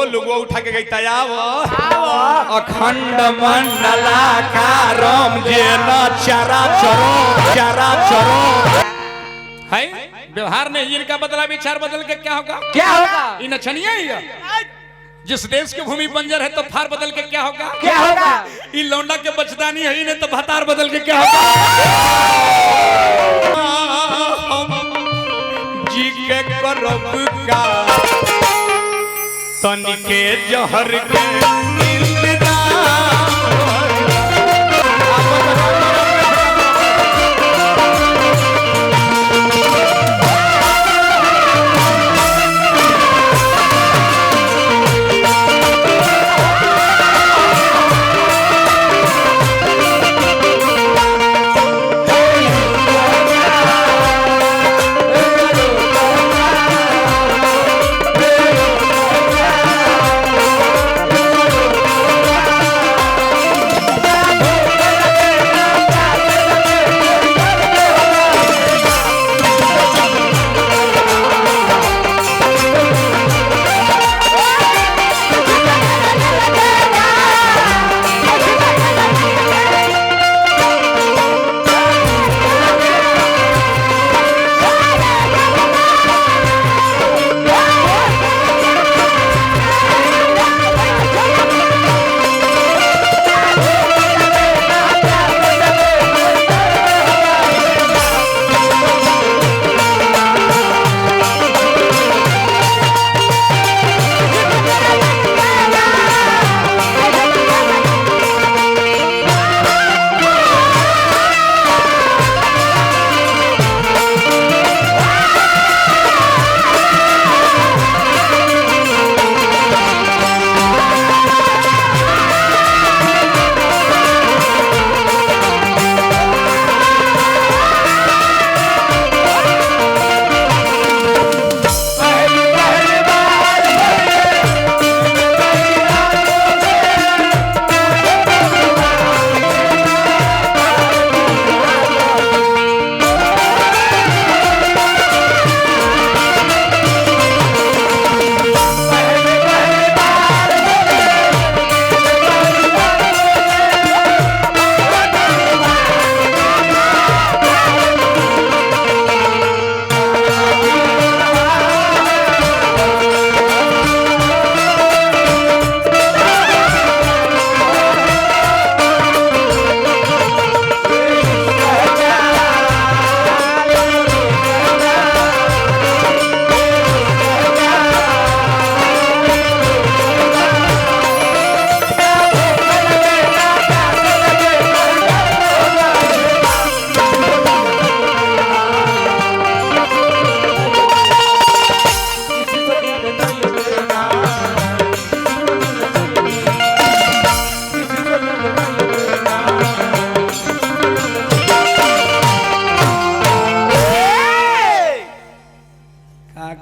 लुगो उठा के गई तयाव अखंड मंडलाकारम जेन चरा चरो है व्यवहार नहीं इनका बदला विचार बदल के क्या होगा इन नचनिया ही है। जिस देश की भूमि बंजर है तो थार बदल के क्या होगा ये लौंडा के बचदानी है इन्हें तो भतार बदल के क्या होगा। जी के करब का तनिके जहर के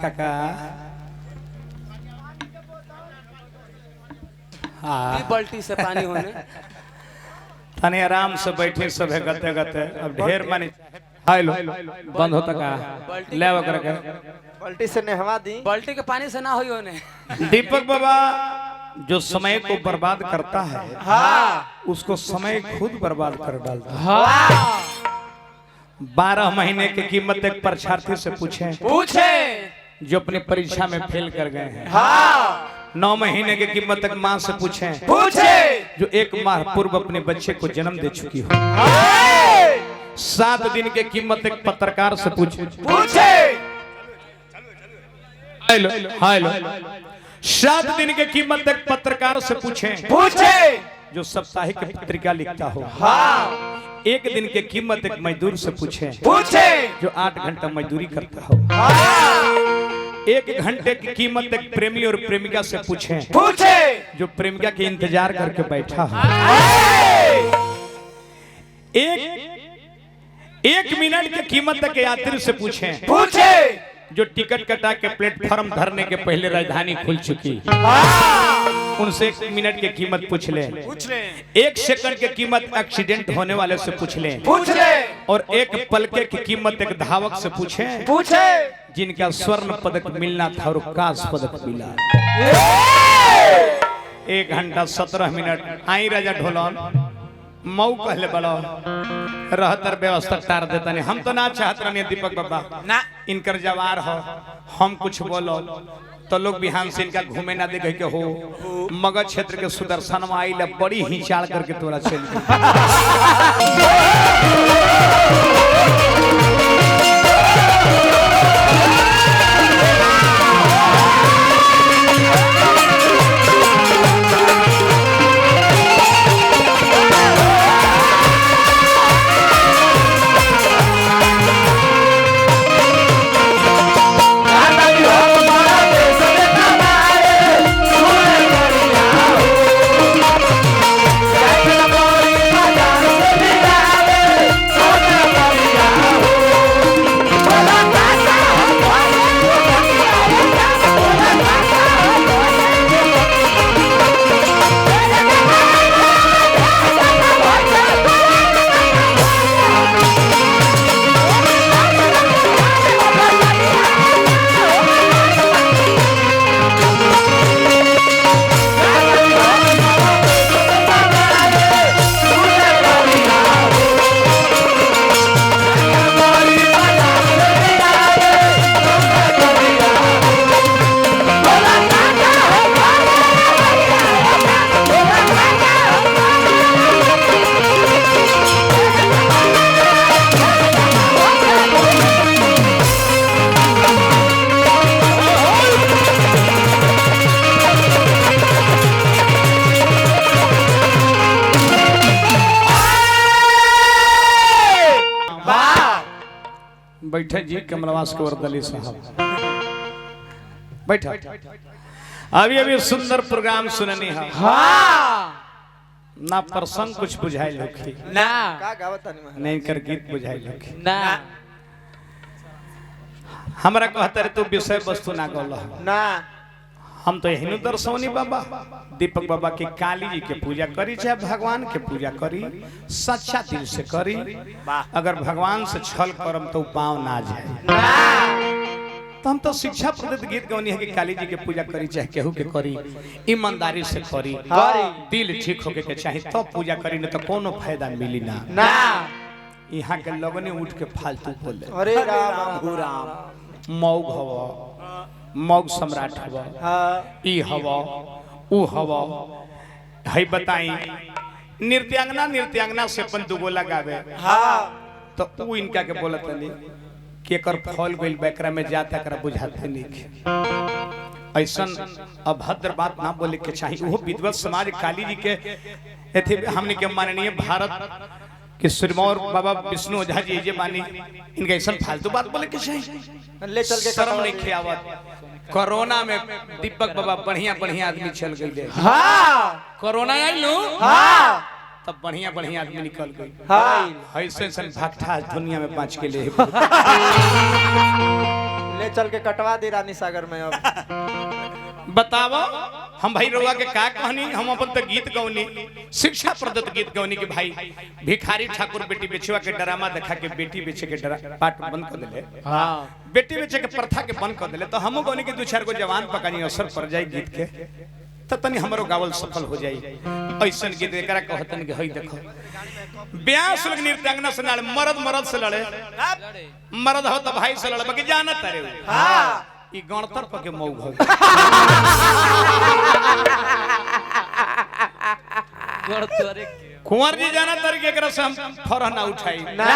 काका बाल्टी से पानी होने तने आराम से बैठे सब गते गते अब ढेर मानी हेलो बंद होता का ले वकर के बाल्टी से नहवा दी बाल्टी के पानी से ना होई होने। दीपक बाबा जो समय को बर्बाद करता है उसको समय खुद बर्बाद कर डालता है। 12 महीने की कीमत एक परीक्षार्थी से पूछे जो अपनी परीक्षा में फेल कर गए हैं। 9 महीने की कीमत एक माँ से पूछे जो 1 माह पूर्व अपने बच्चे को जन्म दे चुकी हो। 7 दिन की कीमत एक पत्रकार से पूछे हेलो हेलो 7 दिन की कीमत एक पत्रकार से पूछे जो साप्ताहिक पत्रिका लिखता हो। 1 दिन की कीमत एक मजदूर से पूछे जो 8 घंटा मजदूरी करता हो। 1 घंटे की कीमत एक प्रेमी और प्रेमिका से पूछे जो प्रेमिका के इंतजार करके बैठा हो। 1 मिनट की कीमत एक यात्री से पूछे जो टिकट कटा के प्लेटफॉर्म धरने के पहले राजधानी खुल चुकी। उनसे 1 मिनट की कीमत पूछ ले। 1 सेकंड की कीमत एक्सीडेंट होने वाले से पूछ ले। और 1 पलके की कीमत एक धावक से पूछे जिनका स्वर्ण पदक मिलना था और कांस्य पदक मिला। 1 घंटा 17 मिनट आई राजा ढोलन मऊ कहले बड़ो रहतर व्यवस्था टार देता नहीं हम तो ना चाहत रहने दीपक बाबा ना इनकर जवार हो हम कुछ बोलो तो लोग बिहान से इनका घूमे ना दे के हो मगध क्षेत्र के सुदर्शन में आई बड़ी हिंचाल करके तोरा चल बैठे जी कमलवास कुंवर साहब बैठा अभी अभी सुंदर प्रोग्राम सुननी है ना प्रसंग कुछ बुझाई लोखी ना का गावत नहीं महाराज नहीं कर गीत बुझाई लोखी ना हमरा कहते रे तू विषय वस्तु ना गौल ना हम तो यही दर्शौनी बाबा दीपक बाबा की काली जी के पूजा करी चाहे भगवान के पूजा करी सच्चा दिल से करी अगर भगवान से छल करम तो पाँव ना जाए तो हम तो शिक्षा प्रदत्त गीत गौनी है कि काली जी के पूजा करी चाहे केहू के करी ईमानदारी से करी दिल ठीक होके के चाहे तो पूजा करी न तो कोनो फायदा मिली ना ना यहाँ के लोगों ने उठ के फालतू बोले अरे राम राम मौग हव मौग सम्राट हव हाँ ई हव ऊ हव है बताई नृत्यांगना से अपन दुगो लगावे हाँ तो ऊ इनका के बोलत नहीं कि एकर फल गइल बैकरा में जाता एकरा बुझाते नहीं ऐसन अभद्र बात ना बोले के चाहिए वो विद्वत समाज काली जी के एथे हमने के माननीय भारत के सिरमौर बाबा विष्णु ओझा जी जे मानी इनका ऐसा फालतू बात बोले के चाहिए ले चल के शर्म नहीं खियावत कोरोना में दीपक बाबा बढ़िया बढ़िया आदमी चल गए हाँ कोरोना आइलू हाँ तब बढ़िया बढ़िया आदमी निकल गई हाँ ऐसे भागठा दुनिया में 5 के लिए ले चल के कटवा दी रानी सागर में अब बताओ हम भाई रउआ के का कहनी हम अपन तो गीत गौनी शिक्षा प्रदत्त गीत गौनी के भाई भिखारी ठाकुर बेटी बेचवा के ड्रामा देखा के बेटी बेचे के पाठ बंद कर दिले हाँ बेटी बेचे के प्रथा के बंद कर दिले तो हम गौनी के 2-4 गो जवान पकानी असर पड़ जाए गीत के तो तनी हमरो गावल सफल हो जाई ऐसन गीत एकरा कहतन के हई देखो ब्यास लोग नृत्यांगना से लड़े मर्द से लड़े मर्द हो तो भाई से लड़े बाकी जानत रे हाँ ई गणतंत्र पर के मौग हो कुंवर जी जाना तर के एकरा से हम फरह ना उठाई ना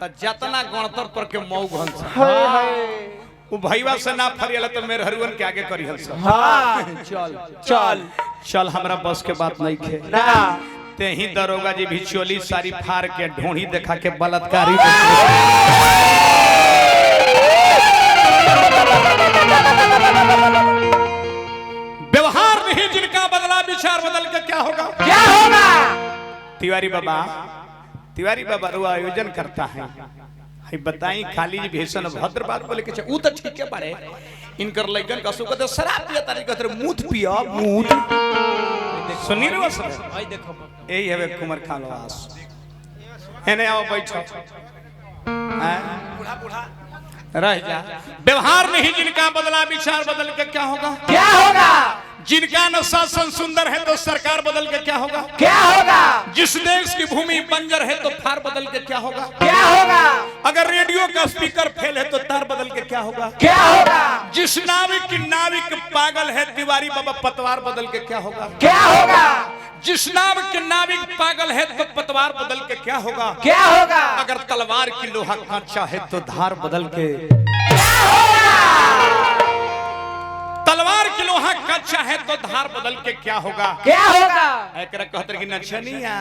त जतना गणतंत्र पर के मौग हंस हाय हाय उ भईवा से ना फरियल त मेरे हरुवन के आगे करी हंस हाँ चल चल चल हमरा बस के बात नहीं खे ना ते ही दरोगा जी भी चोली सारी फाड़ के ढोणी देखा के बलात्कारी व्यवहार नहीं जिनका बदला विचार बदल के क्या होगा तिवारी बाबा रुआ आयोजन करता है बताई खाली जी भीषण भद्र बात बोले के ऊ तो ठीक है बारे इनकर लइकन का सुख तो शराब पिया तारी कहते मूत पिया मूत सुनी रे बस भाई देखो यही है कुमार खानवास एने आओ बैठो बूढ़ा बूढ़ा रह जा व्यवहार नहीं जिनका बदला विचार बदल के क्या होगा जिनका न शासन सुंदर है तो सरकार बदल के क्या होगा? क्या होगा? जिस देश की भूमि बंजर है तो फार बदल के क्या होगा? क्या होगा? अगर रेडियो का स्पीकर फेल है तो तार बदल के क्या होगा? क्या होगा? जिस नाविक पागल है तिवारी बाबा पतवार बदल के क्या होगा? क्या होगा? जिस नाविक पागल है तो पतवार बदल के क्या होगा? क्या होगा? अगर तलवार की लोहा कच्चा है तो धार बदल के क्या होगा? तलवार की लोहा कच्चा है तो धार बदल के क्या होगा? क्या होगा? एकरा कहतर कि नचनिया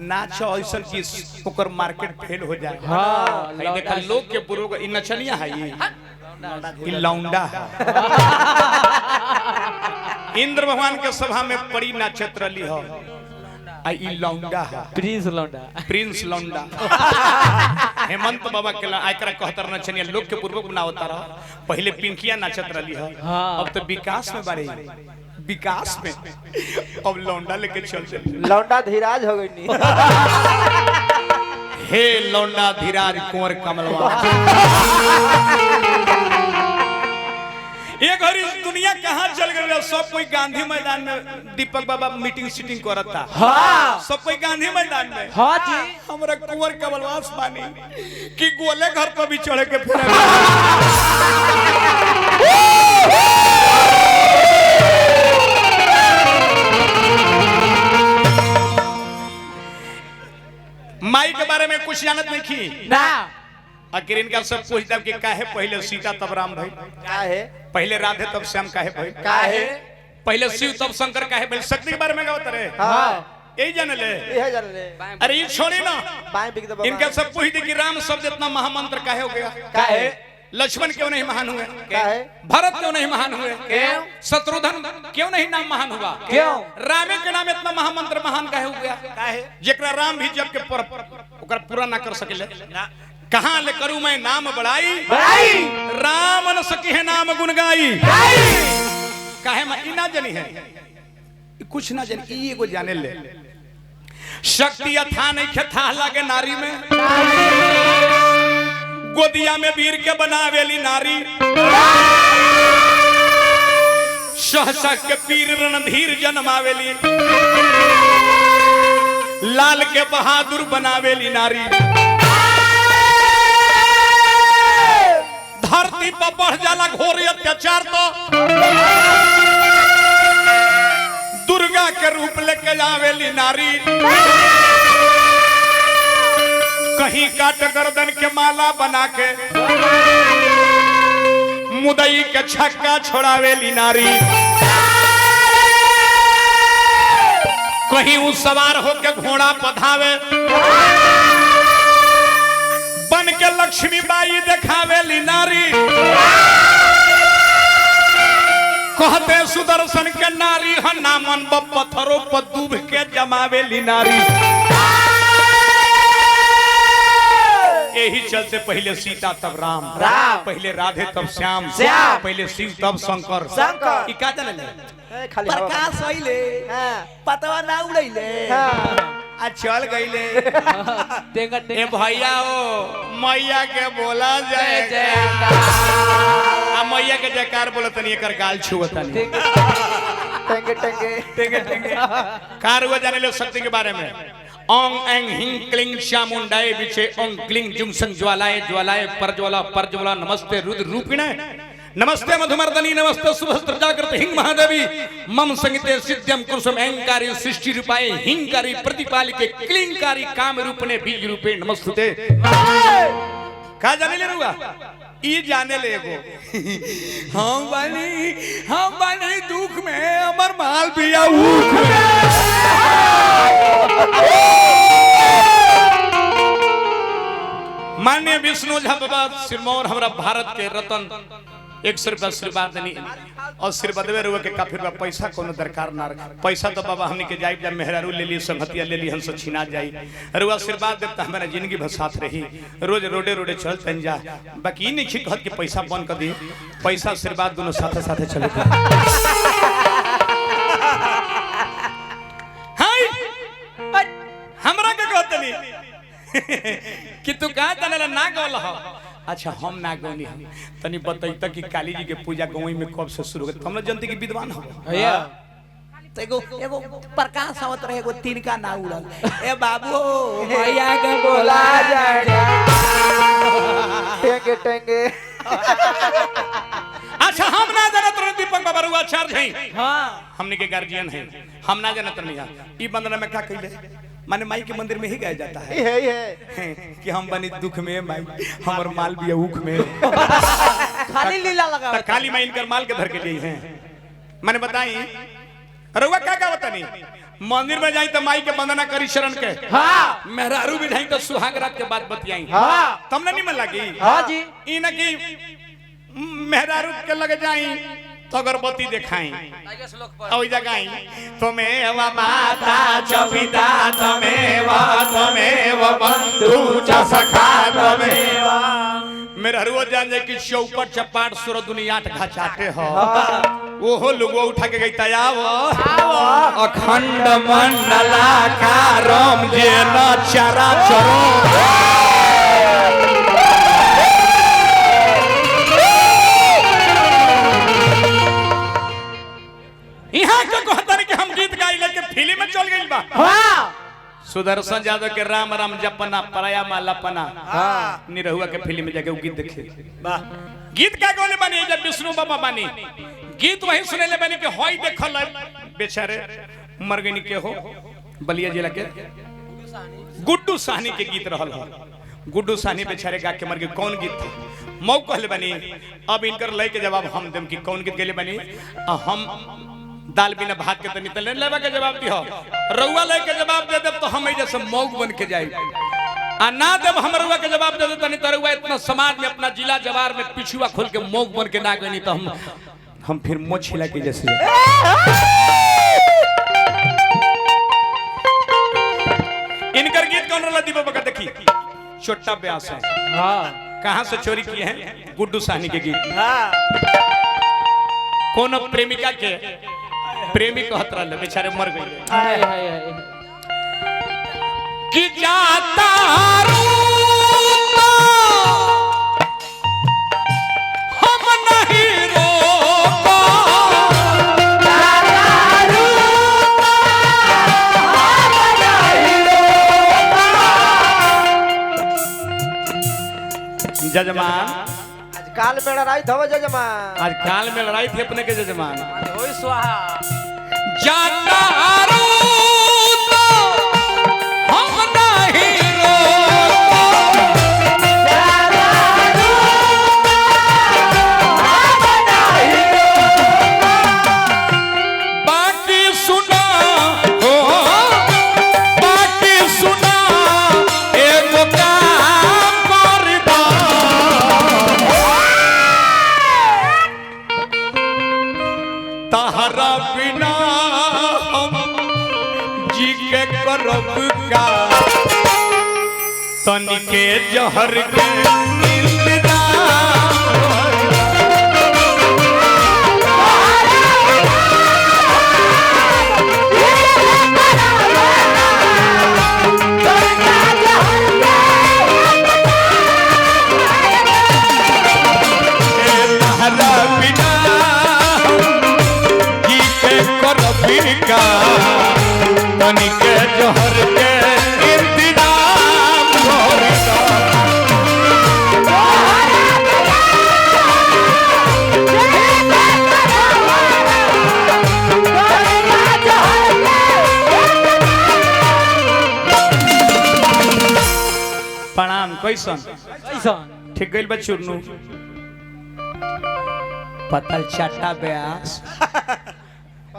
नाच ऐसा की ओकर मार्केट फेल हो जाए। हाँ, है देखा लोग के पूर्व इ नचनिया है ये लौंडा है। इंद्र भगवान के सभा में पड़ी नाचत रही हो आई लौंडा है प्रिंस लौंडा। हेमंत बाबा के आयकरा कहतर नचनिया लोग के पूर्वक बनावता रहा। पहले पिंकिया नाचत रही हो अब तो विकास में बारे विकास में अब लौंडा लेके चल चली। लौंडा धीराज हो गई नहीं। हे लौंडा धीराज कुंवर कमलवा ये घड़ी दुनिया कहाँ चल गई? सब कोई गांधी मैदान में दीपक बाबा मीटिंग सीटिंग करता। हाँ। सब कोई गांधी मैदान में। हाँ जी। हमारा कुंवर कमलवास बानी कि गोले घर पर भी चढ़े के फिर माई के बारे में कुछ जानत नहीं की ना आखिर इनका सब पूछता कि काहे पहले सीता तब राम भाई, क्या है? पहले राधे तब श्याम काहे भाई, क्या है? पहले शिव तब शंकर काहे भाई। शक्ति के बारे में गावत रहे हाँ यही जान ले। यह जान ले। अरे ये छोड़ी ना बाएं बिक दबा। इनका सब पूछते कि राम शब्द इतना महामंत्र काहे हो गया? क्या है? लक्ष्मण क्यों नहीं महान हुए? क्या है? भरत क्यों नहीं महान हुए? क्यों? शत्रुघ्न क्यों नहीं नाम महान हुआ? क्यों? रामे के नाम इतना महामंत्र महान काहे हो गया? जेकरा राम भी जब के ओकर पूरा ना कर सकेले। कहां ले करूं मैं नाम बड़ाई राम न सकी है नाम गुण गाई। काहे मैं इना जनी है कुछ ना जनी ई एगो जाने ले। शक्ति अथा नहीं था लागे नारी में गोदिया में वीर के बनावेली नारी। सहसा के पीर रणधीर जन्मावेली लाल के बहादुर बनावेली नारी। धरती पर बढ़ जाला घोर अत्याचार तो दुर्गा के रूप लेके जावेली नारी। कहीं काट गर्दन के माला बना के मुदई के छक्का छोड़ावेली नारी। कहीं उस सवार होके घोड़ा पधावे बन के लक्ष्मी बाई देखावेली नारी। कहते सुदर्शन के नारी हन्ना मन पत्थरों पर डूब के जमावेली नारी। यही चलते पहले सीता तब राम, पहले राधे तब श्याम, पहले शिव तब शंकर। ई का जाने ले खाली प्रकाश होइले पतवा ना उड़ैले आ चल गईले। ए भैया ओ मैया के बोला जाए आ मैया के जयकार बोला तनी एकर गाल छुअतनी टंगे टंगे टेंगे टेंगे कार हुआ जाने लो शक्ति के बारे में। ओंग एंग हिंग क्लिंग चामुंडाए बिचे ओंग क्लिंग जुमसंग ज्वालाए ज्वालाए परज्वला नमस्ते रुद्र रूपिणे नमस्ते मधुमर्दनी नमस्ते सुभस्त्र जागृत हिंग महादेवी मम संगीते सिद्ध्यम कुसुम अहंकारी सृष्टि रूपाए हिंकारी प्रतिपालिके क्लिंकारी काम रूपने बीज रूपे नमस्ते। का जाने ले रुआ ई जाने ले एगो हम बानी दुख में अमर माल पिया ऊख माननीय विष्णु झा बाबा सिरमौर हमारा भारत के रतन 100 रुपया आशीर्वाद देनी और आशीर्वादवे रुआ के काफी रुपया पैसा कोनो दरकार ना पैसा तो बाबा हमनी के जाई जब मेहरारू ले ली संगतिया ले ली हमसे छीना जाई रुआ आशीर्वाद देता हमारा जिंदगी भर साथ रही रोज रोडे रोडे चल तन जा बाकी नहीं छी कहत कि पैसा बंद कर दी पैसा आशीर्वाद दोनों साथे साथे चले हाय हमरा के कहत नहीं कि तू का जाने ना गल हो अच्छा हम ना गौनी हम तनी बतैता कि काली जी के पूजा गाँव में कब से शुरू होती हम लोग जनती की विद्वान हो भैया तो एगो प्रकाश आवत रहे एगो तिनका ना उड़ल ए बाबू भैया के बोला जाएगा टेंगे टेंगे अच्छा हम ना जानत रहे दीपक बाबा रुआ चार्ज हैं हां हमने के गार्जियन हैं हम ना जानत नहीं ई बंदना में का कइले माने माई के मंदिर में ही गाया जाता है कि हम बनी दुख में माई हमर माल भी उख में खाली लीला लगा तो काली माई इनकर माल के धर के लिए हैं माने बताई रुआ का बतानी मंदिर में जाई तो माई के वंदना करी शरण के हां मेहरारू भी जाई तो सुहाग रात के बाद बतियाई हां तुमने नहीं मन लगी हां जी ई न की मेहरारू के लगे जाई तो अगरबत्ती दिखाई ओई जगाई तुम्हें व माता च पिता तुम्हें व बंधु च सखा तुम्हें मेरा रुआ जान जाए कि चौपट चपाट सुर दुनिया घाचाते हो ओहो लोगो उठा के गई तयाव अखंड मंडलाकारम जे न चरा चरो यहाँ के कहता नहीं कि हम गीत गाई लेके फिल्म में चल गई बा हां सुदर्शन यादव के राम राम जपना पराया मालापना निरहुआ के फिल्म में जाके गीत देखे वाह गीत का गोले बनी जब विष्णु बाबा बनी गीत वही सुने ले बनी कि होई देखल बेचारे मर गई के हो बलिया जिला के गुड्डू साहनी के गीत रहल हो गुड्डू साहनी बेचारे गा के मर गए कौन गीत थे मऊ कहले बनी अब इनकर लय के जवाब हम देम कि कौन गीत गेले बनी हम दाल बिना भात के तनी तले लेवा के जवाब दिहो रउआ ले के जवाब दे देब तो हम जैसे मौग बन के जाई आ ना देब हम रउआ के जवाब दे दे तनी तरुआ इतना समाज में अपना जिला जवार में पिछुआ खोल के मौग बन के ना गनी तो हम फिर मोछ हिला के जैसे इनकर गीत कौन रला दीपक का देखी छोटा ब्यास है हां कहां से चोरी किए हैं गुड्डू साहनी के गीत हां कोनो प्रेमिका के प्रेमी कहत रहले बेचारे मर गए हाय हाय हाय कि जाता हम नहीं रोको जजमान आज काल में लड़ाई धव जजमान आज काल में लड़ाई थी अपने के जजमान होई स्वाहा जाता हम नहीं रोको बाकी सुना हो बाकी सुना एगो काम कर दो तहरा बिना हम जी के करब का तनिके जहर के तहरा बिना जी के करब का तनिके जहर के इंतजाम कर दो प्रणाम कैसन कैसन ठीक गइल बा चुरनू पतल चाटा ब्यास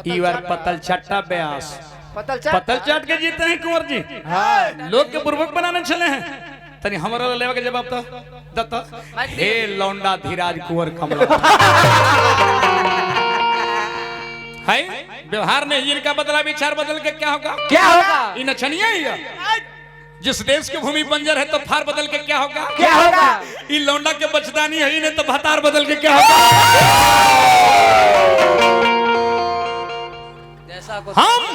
ई बार पतल चाटा ब्यास पतल पतल चाट के जीते हैं कुंवर जी हां लोग के बुर्बक बनाने चले हैं तनी हमारा लेवा के जवाब तो दत्ता हे लौंडा धीराज कुंवर कमला है व्यवहार नहीं जिनका बदला विचार बदल के क्या होगा क्या होगा ये नचनिया ही है जिस देश की भूमि बंजर है तो फार बदल के क्या होगा क्या होगा ये लौंडा के बचदानी है ही नहीं तो भतार बदल के क्या होगा जैसा को हम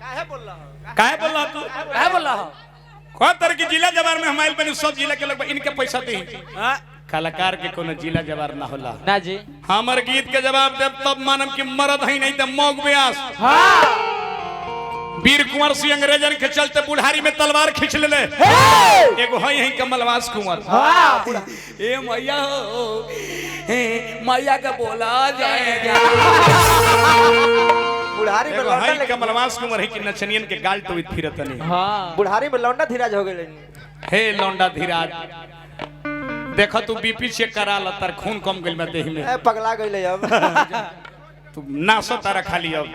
काहे बोल रहा हो काहे बोल रहा तू क्या बोल रहा हो कोई तरह की जिला जवार में हमारे बने सब जिला के लोग इनके पैसा दे कलाकार के कोनो जिला जवार ना होला ना जी हमर गीत के जवाब देव तब मानम कि मरद है नहीं तो मौग व्यास वीर कुंवर सिंह अंग्रेजन के चलते बुढ़ारी में तलवार खींच ले एगो है यही कमलवास कुंवर ए मैया हो मैया का बोला जाएगा बुढ़ारी में एगो लौंडा है लेकिन कमलवास कुंवर है कि नचनियन के गाल टोइत फिरत नहीं हाँ बुढ़ारी में लौंडा धीराज हो गए हे लौंडा धीराज देखो तू बीपी चेक करा ल तार खून कम गइल में देह में पगला गई अब तू नासो तारा खाली अब